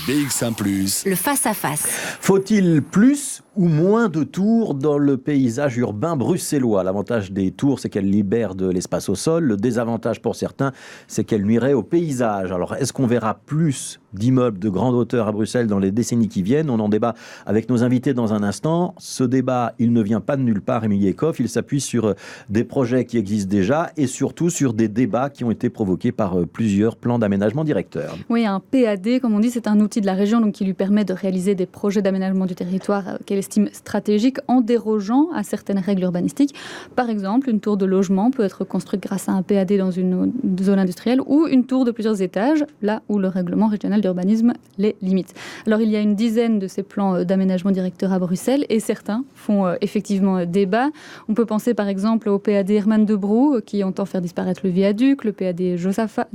BX1+. Le face-à-face. Faut-il plus ou moins de tours dans le paysage urbain bruxellois? L'avantage des tours, c'est qu'elles libèrent de l'espace au sol. Le désavantage pour certains, c'est qu'elles nuiraient au paysage. Alors, est-ce qu'on verra plus d'immeubles de grande hauteur à Bruxelles dans les décennies qui viennent? On en débat avec nos invités dans un instant. Ce débat, il ne vient pas de nulle part, Émilie Eckhoff. Il s'appuie sur des projets qui existent déjà et surtout sur des débats qui ont été provoqués par plusieurs plans d'aménagement directeurs. Oui, un PAD, comme on dit, c'est un outil de la région donc, qui lui permet de réaliser des projets d'aménagement du territoire qu'elle estime stratégiques en dérogeant à certaines règles urbanistiques. Par exemple, une tour de logement peut être construite grâce à un PAD dans une zone industrielle ou une tour de plusieurs étages, là où le règlement régional d'urbanisme les limite. Alors, il y a une dizaine de ces plans d'aménagement directeur à Bruxelles et certains font effectivement débat. On peut penser par exemple au PAD Herman de Brou qui entend faire disparaître le viaduc, le PAD Josaphat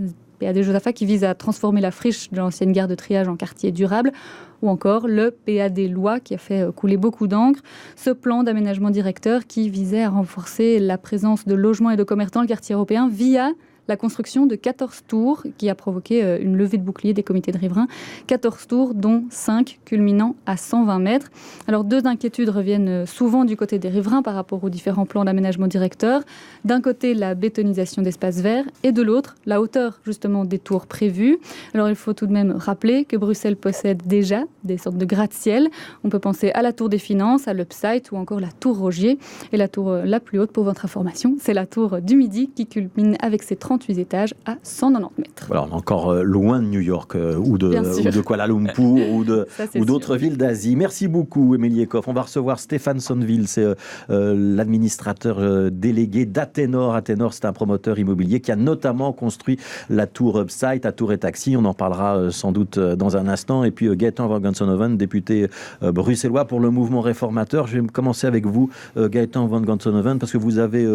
qui vise à transformer la friche de l'ancienne gare de triage en quartier durable, ou encore le PAD Loi qui a fait couler beaucoup d'encre. Ce plan d'aménagement directeur qui visait à renforcer la présence de logements et de commerces dans le quartier européen via la construction de 14 tours qui a provoqué une levée de bouclier des comités de riverains. 14 tours, dont 5 culminant à 120 mètres. Alors, deux inquiétudes reviennent souvent du côté des riverains par rapport aux différents plans d'aménagement directeur. D'un côté, la bétonisation d'espaces verts et de l'autre, la hauteur justement des tours prévues. Alors, il faut tout de même rappeler que Bruxelles possède déjà des sortes de gratte-ciel. On peut penser à la tour des finances, à l'Upside ou encore la tour Rogier. Et la tour la plus haute, pour votre information, c'est la tour du Midi qui culmine avec ses 38 étages à 190 mètres. Voilà, on est encore loin de New York ou de Kuala Lumpur ou d'autres villes d'Asie. Merci beaucoup, Émilie Eckhoff. On va recevoir Stéphane Sonneville, c'est l'administrateur délégué d'Athénor. Athénor, c'est un promoteur immobilier qui a notamment construit la tour Upside à Tour et Taxi. On en parlera sans doute dans un instant. Et puis Gaëtan van Ganshoven, député bruxellois pour le mouvement réformateur. Je vais commencer avec vous, Gaëtan van Ganshoven, parce que vous avez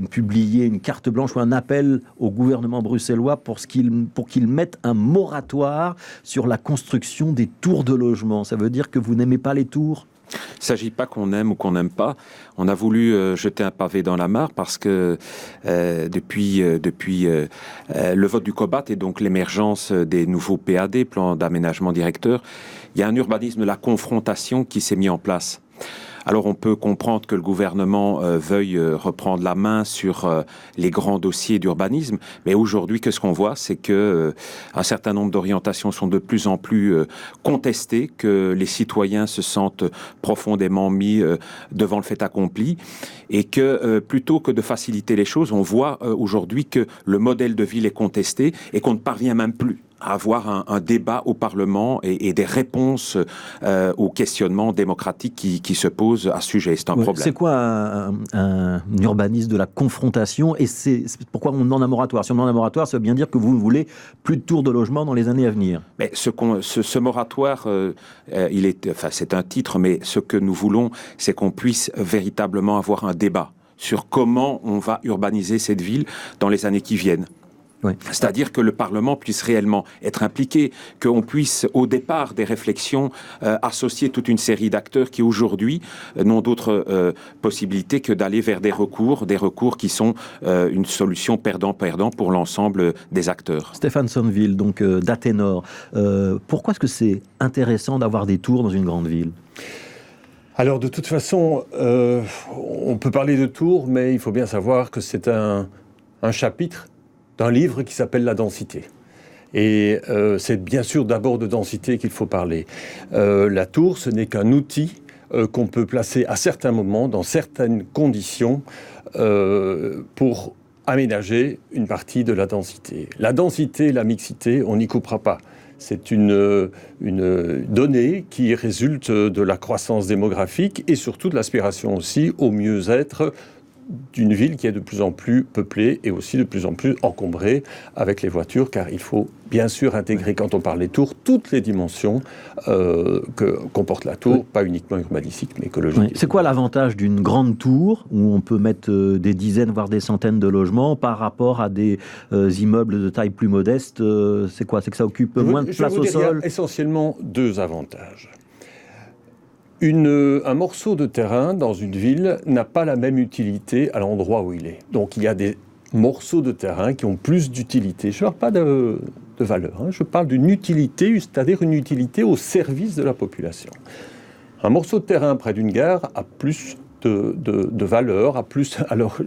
publié une carte blanche ou un appel au gouvernement bruxellois pour qu'il mette un moratoire sur la construction des tours de logement. Ça veut dire que vous n'aimez pas les tours ? Il ne s'agit pas qu'on aime ou qu'on n'aime pas. On a voulu jeter un pavé dans la mare parce que depuis le vote du COBAT et donc l'émergence des nouveaux PAD, plans d'aménagement directeur, il y a un urbanisme de la confrontation qui s'est mis en place. Alors on peut comprendre que le gouvernement veuille reprendre la main sur les grands dossiers d'urbanisme, mais aujourd'hui, ce qu'on voit, c'est que un certain nombre d'orientations sont de plus en plus contestées, que les citoyens se sentent profondément mis devant le fait accompli, et que plutôt que de faciliter les choses, on voit aujourd'hui que le modèle de ville est contesté et qu'on ne parvient même plus à avoir un débat au Parlement et des réponses aux questionnements démocratiques qui se posent à ce sujet. C'est un problème. C'est quoi un urbanisme de la confrontation et c'est pourquoi on demande un moratoire? Si on demande un moratoire, ça veut bien dire que vous ne voulez plus de tours de logement dans les années à venir. Mais ce moratoire, c'est un titre, mais ce que nous voulons, c'est qu'on puisse véritablement avoir un débat sur comment on va urbaniser cette ville dans les années qui viennent. Oui. C'est-à-dire que le Parlement puisse réellement être impliqué, qu'on puisse, au départ des réflexions, associer toute une série d'acteurs qui, aujourd'hui, n'ont d'autre possibilité que d'aller vers des recours qui sont une solution perdant-perdant pour l'ensemble des acteurs. Stéphane Sonneville, donc d'Athénor. Pourquoi est-ce que c'est intéressant d'avoir des tours dans une grande ville ? Alors, de toute façon, on peut parler de tours, mais il faut bien savoir que c'est un chapitre d'un livre qui s'appelle La densité. Et c'est bien sûr d'abord de densité qu'il faut parler. La tour, ce n'est qu'un outil qu'on peut placer à certains moments, dans certaines conditions, pour aménager une partie de la densité. La densité, la mixité, on n'y coupera pas. C'est une donnée qui résulte de la croissance démographique et surtout de l'aspiration aussi au mieux-être d'une ville qui est de plus en plus peuplée et aussi de plus en plus encombrée avec les voitures, car il faut bien sûr intégrer, quand on parle des tours, toutes les dimensions que comporte la tour, pas uniquement urbanistique, mais écologique. Oui. C'est quoi l'avantage d'une grande tour, où on peut mettre des dizaines, voire des centaines de logements, par rapport à des immeubles de taille plus modeste? C'est quoi? C'est que ça occupe moins de place au sol? Il y a essentiellement deux avantages. Un morceau de terrain dans une ville n'a pas la même utilité à l'endroit où il est. Donc il y a des morceaux de terrain qui ont plus d'utilité. Je ne parle pas de valeur. Je parle d'une utilité, c'est-à-dire une utilité au service de la population. Un morceau de terrain près d'une gare a plus de valeur, a plus, alors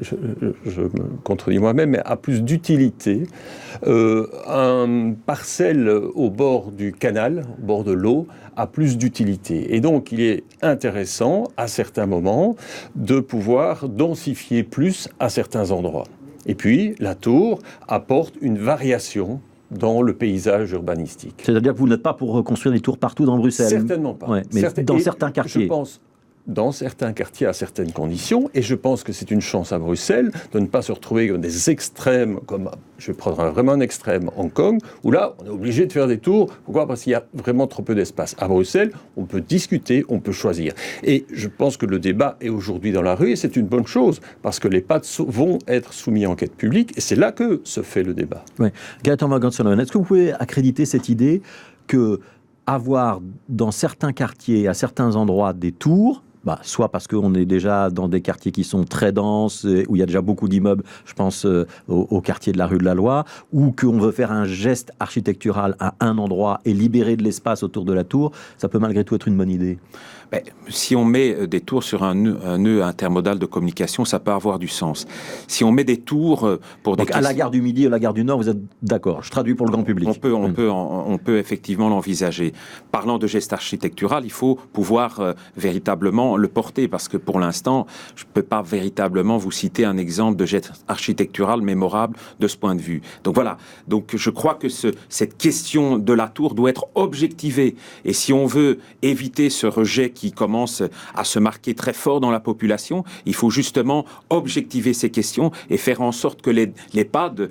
je me contredis moi-même, mais a plus d'utilité. Un parcelle au bord du canal, au bord de l'eau, a plus d'utilité. Et donc, il est intéressant, à certains moments, de pouvoir densifier plus à certains endroits. Et puis, la tour apporte une variation dans le paysage urbanistique. C'est-à-dire que vous n'êtes pas pour reconstruire des tours partout dans Bruxelles? Certainement pas. Ouais, mais dans certains quartiers. Je pense dans certains quartiers à certaines conditions, et je pense que c'est une chance à Bruxelles de ne pas se retrouver comme des extrêmes, comme, je vais prendre vraiment un extrême, Hong Kong, où là, on est obligé de faire des tours. Pourquoi ? Parce qu'il y a vraiment trop peu d'espace. À Bruxelles, on peut discuter, on peut choisir. Et je pense que le débat est aujourd'hui dans la rue, et c'est une bonne chose, parce que les PAD vont être soumis à enquête publique, et c'est là que se fait le débat. Oui. Gaëtan Morgan-Solomon, est-ce que vous pouvez accréditer cette idée que avoir dans certains quartiers, à certains endroits, des tours, soit parce qu'on est déjà dans des quartiers qui sont très denses, où il y a déjà beaucoup d'immeubles, je pense au quartier de la rue de la Loi, ou qu'on veut faire un geste architectural à un endroit et libérer de l'espace autour de la tour, ça peut malgré tout être une bonne idée? Si on met des tours sur un nœud intermodal de communication, ça peut avoir du sens. Si on met des tours pour des... Donc à la gare du Midi et à la gare du Nord, vous êtes d'accord? Je traduis pour le grand public. On peut effectivement l'envisager. Parlant de geste architectural, il faut pouvoir véritablement le porter, parce que pour l'instant, je ne peux pas véritablement vous citer un exemple de geste architectural mémorable de ce point de vue. Donc voilà. Donc je crois que cette question de la tour doit être objectivée. Et si on veut éviter ce rejet qui commence à se marquer très fort dans la population, il faut justement objectiver ces questions et faire en sorte que les PAD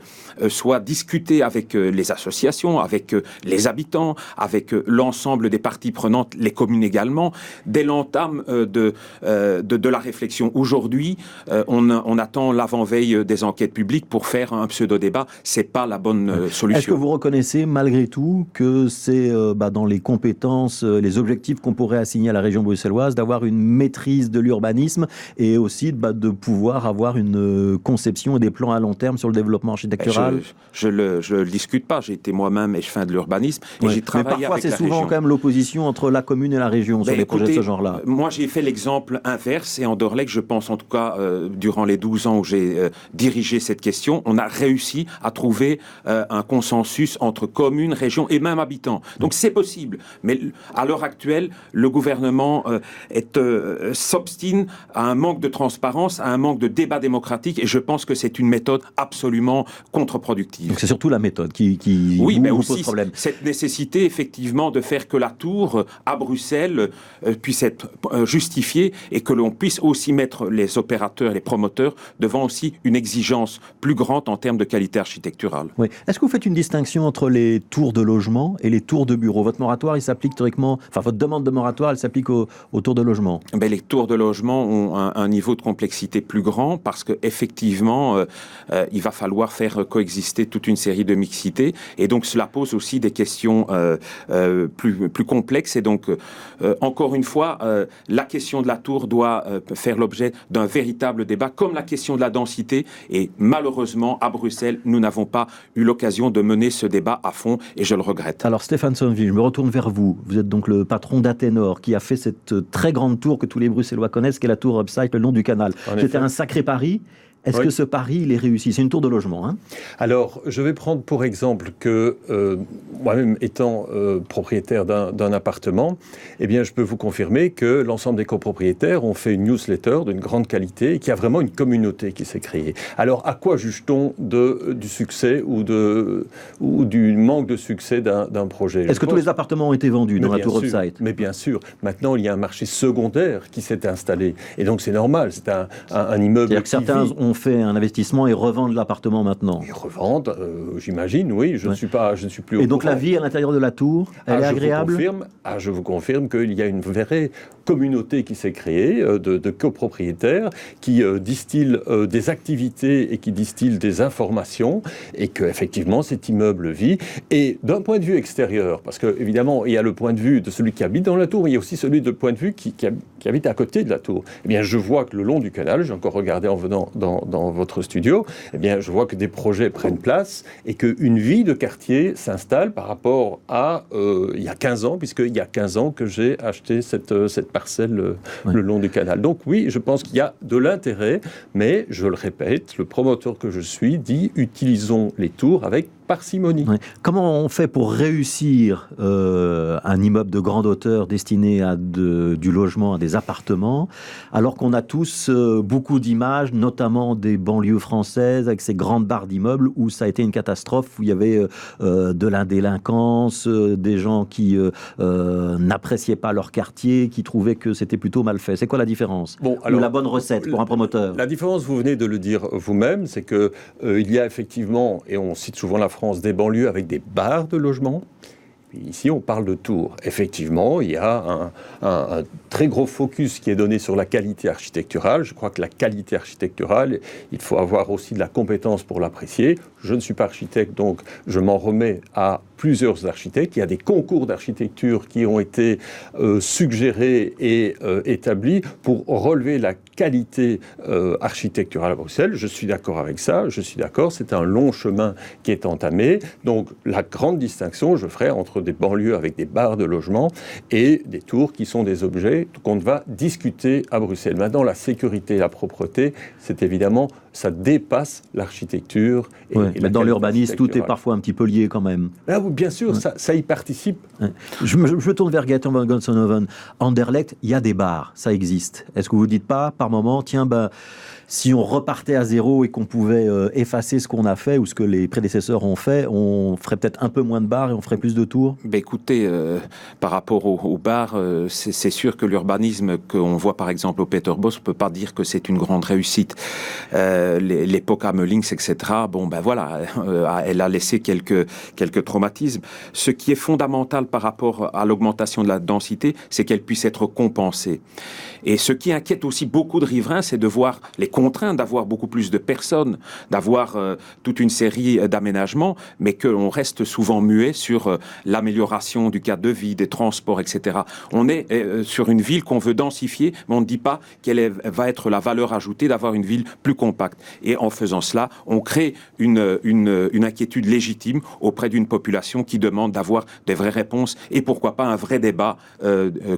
soient discutés avec les associations, avec les habitants, avec l'ensemble des parties prenantes, les communes également, dès l'entame de la réflexion. Aujourd'hui, on attend l'avant-veille des enquêtes publiques pour faire un pseudo-débat. C'est pas la bonne solution. Est-ce que vous reconnaissez malgré tout que c'est dans les compétences, les objectifs qu'on pourrait assigner à la région bruxelloise, d'avoir une maîtrise de l'urbanisme et aussi de pouvoir avoir une conception et des plans à long terme sur le développement architectural? Je le discute pas. J'ai été moi-même échevin de l'urbanisme et j'ai travaillé avec la région. Mais parfois, c'est souvent quand même l'opposition entre la commune et la région sur des projets de ce genre-là. Moi, j'ai fait l'exemple inverse et Anderlecht, je pense en tout cas, durant les 12 ans où j'ai dirigé cette question, on a réussi à trouver un consensus entre communes, régions et même habitants. Donc c'est possible. Mais à l'heure actuelle, le gouvernement s'obstine à un manque de transparence, à un manque de débat démocratique, et je pense que c'est une méthode absolument contre-productive. Donc c'est surtout la méthode qui vous pose problème. Cette nécessité, effectivement, de faire que la tour à Bruxelles puisse être justifiée et que l'on puisse aussi mettre les opérateurs, les promoteurs devant aussi une exigence plus grande en termes de qualité architecturale. Oui. Est-ce que vous faites une distinction entre les tours de logement et les tours de bureaux? Votre moratoire, il s'applique théoriquement, votre demande de moratoire, elle s'applique aux tours de logement? Les tours de logement ont un niveau de complexité plus grand parce qu'effectivement, il va falloir faire coexister toute une série de mixités et donc cela pose aussi des questions plus complexes et donc encore une fois, la question de la tour doit faire l'objet d'un véritable débat comme la question de la densité et malheureusement à Bruxelles, nous n'avons pas eu l'occasion de mener ce débat à fond et je le regrette. Alors Stéphane Sonneville, je me retourne vers vous. Vous êtes donc le patron d'Athénor qui a fait cette très grande tour que tous les Bruxellois connaissent, qui est la tour Upside le long du canal. C'était un sacré pari. Est-ce que ce pari, il est réussi? C'est une tour de logement, hein? Alors, je vais prendre pour exemple que, moi-même étant propriétaire d'un appartement, eh bien, je peux vous confirmer que l'ensemble des copropriétaires ont fait une newsletter d'une grande qualité et qu'il y a vraiment une communauté qui s'est créée. Alors, à quoi juge-t-on du succès ou du manque de succès d'un projet? Est-ce que tous les appartements ont été vendus dans la tour Upside? Mais bien sûr. Maintenant, il y a un marché secondaire qui s'est installé. Et donc, c'est normal. C'est un immeuble. C'est-à-dire que certains ont fait un investissement et revendent l'appartement maintenant. Ils revendent, j'imagine, oui. Je ne suis plus au Et donc courant. La vie à l'intérieur de la tour, elle est agréable? Je vous confirme qu'il y a une vraie communauté qui s'est créée de copropriétaires qui distillent des activités et qui distillent des informations et qu'effectivement cet immeuble vit. Et d'un point de vue extérieur, parce qu'évidemment il y a le point de vue de celui qui habite dans la tour, mais il y a aussi celui de point de vue qui habite à côté de la tour. Eh bien je vois que le long du canal, j'ai encore regardé en venant dans dans votre studio, eh bien, je vois que des projets prennent place et qu'une vie de quartier s'installe par rapport à il y a 15 ans, puisqu'il y a 15 ans que j'ai acheté cette parcelle le long du canal. Donc oui, je pense qu'il y a de l'intérêt, mais je le répète, le promoteur que je suis dit, utilisons les tours avec parcimonie. Ouais. Comment on fait pour réussir un immeuble de grande hauteur destiné à du logement, à des appartements, alors qu'on a tous beaucoup d'images, notamment des banlieues françaises, avec ces grandes barres d'immeubles où ça a été une catastrophe, où il y avait de la délinquance, des gens qui n'appréciaient pas leur quartier, qui trouvaient que c'était plutôt mal fait. C'est quoi la différence ? Ou la bonne recette pour un promoteur ? La différence, vous venez de le dire vous-même, c'est qu'il y a effectivement, et on cite souvent la France, des banlieues avec des barres de logement. Ici, on parle de tours. Effectivement, il y a un très gros focus qui est donné sur la qualité architecturale. Je crois que la qualité architecturale, il faut avoir aussi de la compétence pour l'apprécier. Je ne suis pas architecte, donc je m'en remets à plusieurs architectes. Il y a des concours d'architecture qui ont été suggérés et établis pour relever la qualité architecturale à Bruxelles. Je suis d'accord avec ça, je suis d'accord, c'est un long chemin qui est entamé. Donc la grande distinction, je ferai entre des banlieues avec des barres de logement et des tours qui sont des objets qu'on va discuter à Bruxelles. Maintenant, la sécurité et la propreté, c'est évidemment, ça dépasse l'architecture. Mais dans l'urbanisme, tout est parfois un petit peu lié quand même. Là, bien sûr, ça y participe. Je me tourne vers Gaëtan van Gonsenhoven. Anderlecht, il y a des bars, ça existe. Est-ce que vous ne dites pas, par moment, tiens, si on repartait à zéro et qu'on pouvait effacer ce qu'on a fait ou ce que les prédécesseurs ont fait, on ferait peut-être un peu moins de bars et on ferait plus de tours ? Écoutez, par rapport aux bars, c'est sûr que l'urbanisme qu'on voit par exemple au Peterbos, on ne peut pas dire que c'est une grande réussite. L'époque Amelings, etc., elle a laissé quelques traumatismes. Ce qui est fondamental par rapport à l'augmentation de la densité, c'est qu'elle puisse être compensée. Et ce qui inquiète aussi beaucoup de riverains, c'est de voir les contraintes d'avoir beaucoup plus de personnes, d'avoir toute une série d'aménagements, mais qu'on reste souvent muet sur l'amélioration du cadre de vie, des transports, etc. On est sur une ville qu'on veut densifier, mais on ne dit pas quelle va être la valeur ajoutée d'avoir une ville plus compacte. Et en faisant cela, on crée une inquiétude légitime auprès d'une population qui demande d'avoir des vraies réponses et pourquoi pas un vrai débat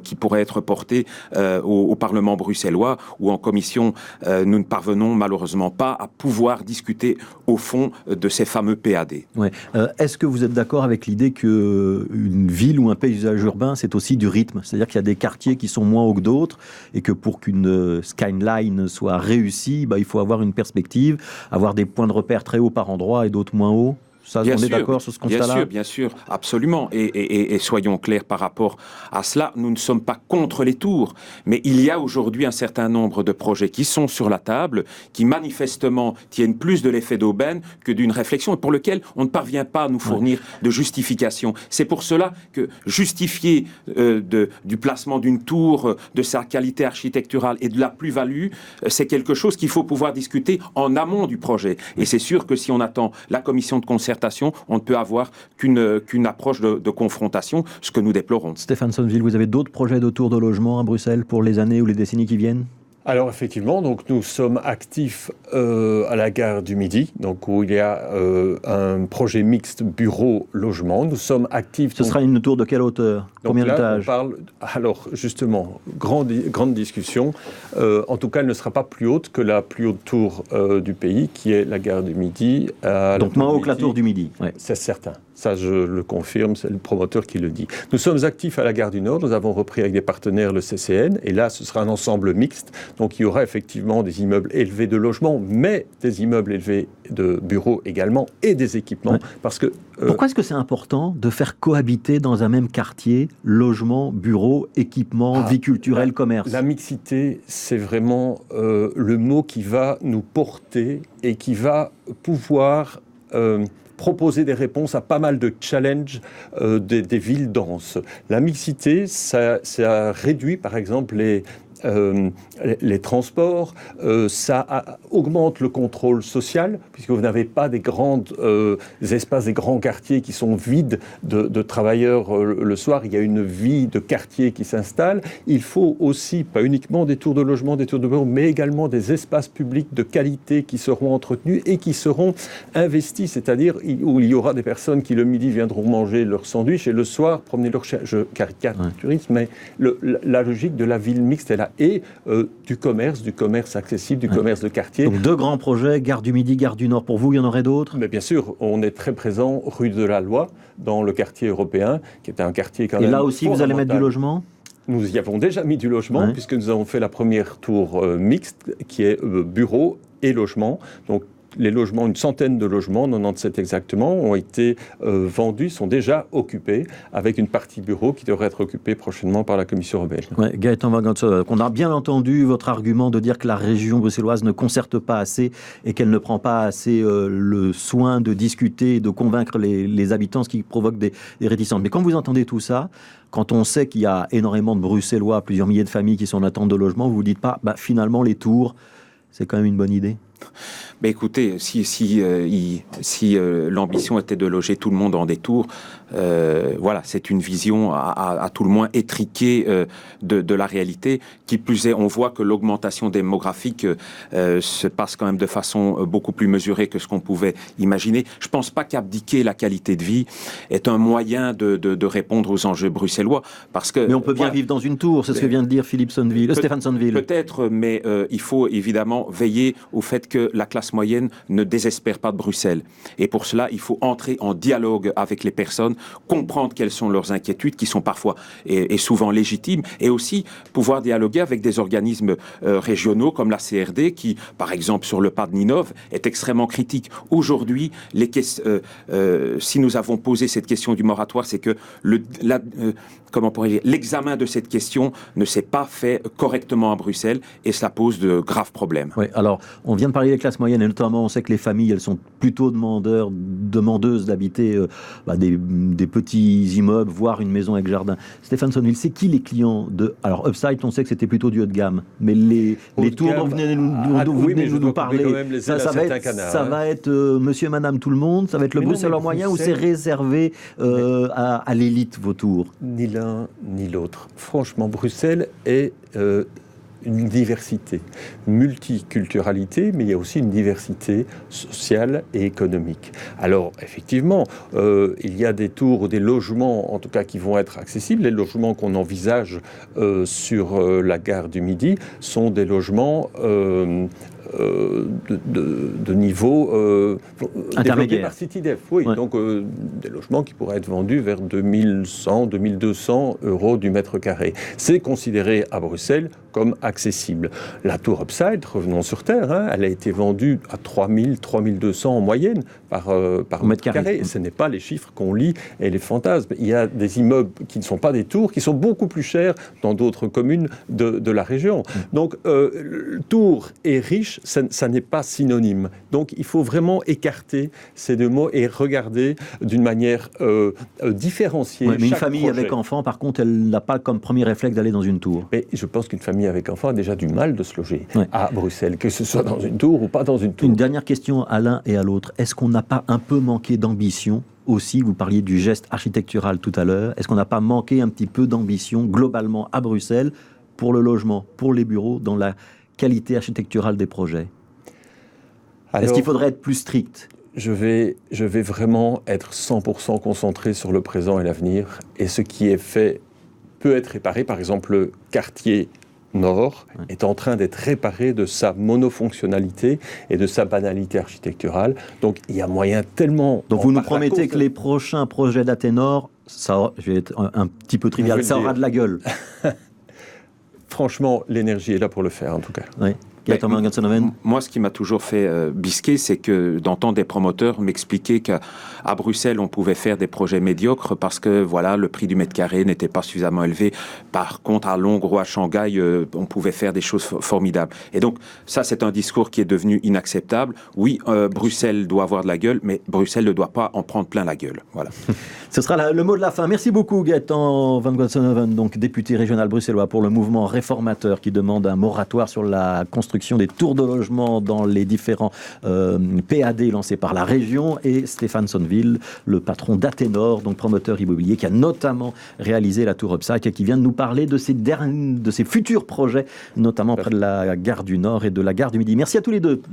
qui pourrait être porté au Parlement bruxellois ou en commission. Nous ne parvenons malheureusement pas à pouvoir discuter au fond de ces fameux PAD. Ouais. Est-ce que vous êtes d'accord avec l'idée qu'une ville ou un paysage urbain, c'est aussi du rythme ? C'est-à-dire qu'il y a des quartiers qui sont moins hauts que d'autres et que pour qu'une skyline soit réussie, il faut avoir une perspective, avoir des points de repère très hauts par endroit et d'autres moins hauts ? Ça, on est d'accord sur ce constat-là ? Bien sûr, absolument. Et soyons clairs par rapport à cela, nous ne sommes pas contre les tours, mais il y a aujourd'hui un certain nombre de projets qui sont sur la table, qui manifestement tiennent plus de l'effet d'aubaine que d'une réflexion, et pour lequel on ne parvient pas à nous fournir de justification. C'est pour cela que justifier du placement d'une tour, de sa qualité architecturale et de la plus-value, c'est quelque chose qu'il faut pouvoir discuter en amont du projet. Et c'est sûr que si on attend la commission de concertation, on ne peut avoir qu'une approche de confrontation, ce que nous déplorons. Stéphane Sonneville, vous avez d'autres projets de tours de logement à Bruxelles pour les années ou les décennies qui viennent ? Alors effectivement, donc nous sommes actifs à la gare du Midi, donc où il y a un projet mixte bureau-logement. Nous sommes actifs. Ce sera une tour de quelle hauteur ? Combien d'étages ? Alors justement, grande discussion. En tout cas, elle ne sera pas plus haute que la plus haute tour du pays, qui est la gare du Midi. Donc moins haut que la tour du Midi. Ouais. C'est certain. Ça, je le confirme, c'est le promoteur qui le dit. Nous sommes actifs à la gare du Nord. Nous avons repris avec des partenaires le CCN. Et là, ce sera un ensemble mixte. Donc, il y aura effectivement des immeubles élevés de logement, mais des immeubles élevés de bureaux également et des équipements. Ouais. Parce que, pourquoi est-ce que c'est important de faire cohabiter dans un même quartier logement, bureaux, équipements, vie culturelle, commerce ? La mixité, c'est vraiment le mot qui va nous porter et qui va pouvoir proposer des réponses à pas mal de challenges des villes denses. La mixité, ça réduit par exemple les transports, ça augmente le contrôle social, puisque vous n'avez pas des grands espaces, des grands quartiers qui sont vides de travailleurs le soir. Il y a une vie de quartier qui s'installe. Il faut aussi, pas uniquement des tours de logement, des tours de bureaux, mais également des espaces publics de qualité qui seront entretenus et qui seront investis, c'est-à-dire où il y aura des personnes qui le midi viendront manger leur sandwich et le soir promener leur chien. Je caricaturise, mais la logique de la ville mixte est là. Et du commerce accessible, du commerce de quartier. Donc 2 grands projets, Gare du Midi, Gare du Nord. Pour vous, il y en aurait d'autres ? Mais bien sûr, on est très présent rue de la Loi, dans le quartier européen, qui est un quartier quand même. Et là aussi, vous allez mettre du logement ? Nous y avons déjà mis du logement, puisque nous avons fait la première tour mixte, qui est bureau et logement. Donc, les logements, une centaine de logements, 97 exactement, ont été vendus, sont déjà occupés, avec une partie bureau qui devrait être occupée prochainement par la Commission européenne. Ouais, Gaëtan Vagantson, on a bien entendu votre argument de dire que la région bruxelloise ne concerte pas assez et qu'elle ne prend pas assez le soin de discuter et de convaincre les habitants, ce qui provoque des réticences. Mais quand vous entendez tout ça, quand on sait qu'il y a énormément de Bruxellois, plusieurs milliers de familles qui sont en attente de logement, vous ne vous dites pas, finalement les tours, c'est quand même une bonne idée ? Mais écoutez, si l'ambition était de loger tout le monde en des tours, voilà, c'est une vision à tout le moins étriquée de la réalité. Qui plus est, on voit que l'augmentation démographique se passe quand même de façon beaucoup plus mesurée que ce qu'on pouvait imaginer. Je ne pense pas qu'abdiquer la qualité de vie est un moyen de répondre aux enjeux bruxellois. Parce que, mais on peut bien vivre dans une tour, c'est ce que vient de dire Stéphane Sonneville. Peut-être, mais il faut évidemment veiller au fait que la classe moyenne ne désespère pas de Bruxelles. Et pour cela, il faut entrer en dialogue avec les personnes, comprendre quelles sont leurs inquiétudes, qui sont parfois et souvent légitimes, et aussi pouvoir dialoguer avec des organismes régionaux comme la CRD, qui, par exemple, sur le pas de Ninove, est extrêmement critique. Aujourd'hui, si nous avons posé cette question du moratoire, c'est que l'examen de cette question ne s'est pas fait correctement à Bruxelles, et cela pose de graves problèmes. Oui, alors, on vient de parler des classes moyennes, et notamment, on sait que les familles, elles sont plutôt demandeuses d'habiter des petits immeubles, voire une maison avec jardin. Stéphane Sonneville, c'est qui les clients de... Alors, Upside, on sait que c'était plutôt du haut de gamme, mais les tours dont vous venez nous parler, ça va être monsieur et madame tout le monde, ça va être le Bruxellois moyen, ou c'est réservé à l'élite, vos tours? Ni l'un ni l'autre. Franchement, Bruxelles est... une diversité, multiculturalité, mais il y a aussi une diversité sociale et économique. Alors, effectivement, il y a des tours ou des logements, en tout cas, qui vont être accessibles. Les logements qu'on envisage sur la gare du Midi sont des logements de niveau intermédiaire par CityDev. Oui, ouais. Donc des logements qui pourraient être vendus vers 2100, 2200 euros du mètre carré. C'est considéré à Bruxelles comme accessible. La tour Upside, revenons sur Terre, elle a été vendue à 3000, 3200 en moyenne par mètre carré. Et ce n'est pas les chiffres qu'on lit et les fantasmes. Il y a des immeubles qui ne sont pas des tours, qui sont beaucoup plus chers dans d'autres communes de la région. Donc, tour et riche, ça n'est pas synonyme. Donc, il faut vraiment écarter ces deux mots et regarder d'une manière différenciée. Ouais, mais une famille projet. Avec enfants, par contre, elle n'a pas comme premier réflexe d'aller dans une tour. Mais je pense qu'une famille avec enfants a déjà du mal de se loger à Bruxelles, que ce soit dans une tour ou pas dans une tour. Une dernière question à l'un et à l'autre. Est-ce qu'on n'a pas un peu manqué d'ambition aussi? Vous parliez du geste architectural tout à l'heure. Est-ce qu'on n'a pas manqué un petit peu d'ambition globalement à Bruxelles pour le logement, pour les bureaux, dans la qualité architecturale des projets? Alors, est-ce qu'il faudrait être plus strict? Je vais vraiment être 100% concentré sur le présent et l'avenir. Et ce qui est fait peut être réparé. Par exemple, le quartier Nord est en train d'être réparé de sa monofonctionnalité et de sa banalité architecturale. Donc, il y a moyen tellement... Donc, vous nous promettez que les prochains projets d'Athénor, ça, je vais être un petit peu trivial, ça aura de la gueule. Franchement, l'énergie est là pour le faire, en tout cas. Oui. Moi, ce qui m'a toujours fait bisquer, c'est que d'entendre des promoteurs m'expliquer qu'à Bruxelles, on pouvait faire des projets médiocres parce que voilà, le prix du mètre carré n'était pas suffisamment élevé. Par contre, à Londres ou à Shanghai, on pouvait faire des choses formidables. Et donc, ça, c'est un discours qui est devenu inacceptable. Oui, Bruxelles doit avoir de la gueule, mais Bruxelles ne doit pas en prendre plein la gueule. Voilà. Ce sera le mot de la fin. Merci beaucoup, Gaëtan Van Godsonhoven, donc député régional bruxellois pour le mouvement réformateur qui demande un moratoire sur la construction des tours de logement dans les différents PAD lancés par la région, et Stéphane Sonneville, le patron d'Athénor, donc promoteur immobilier, qui a notamment réalisé la tour Upcycle et qui vient de nous parler de ses futurs projets, notamment près de la gare du Nord et de la gare du Midi. Merci à tous les deux.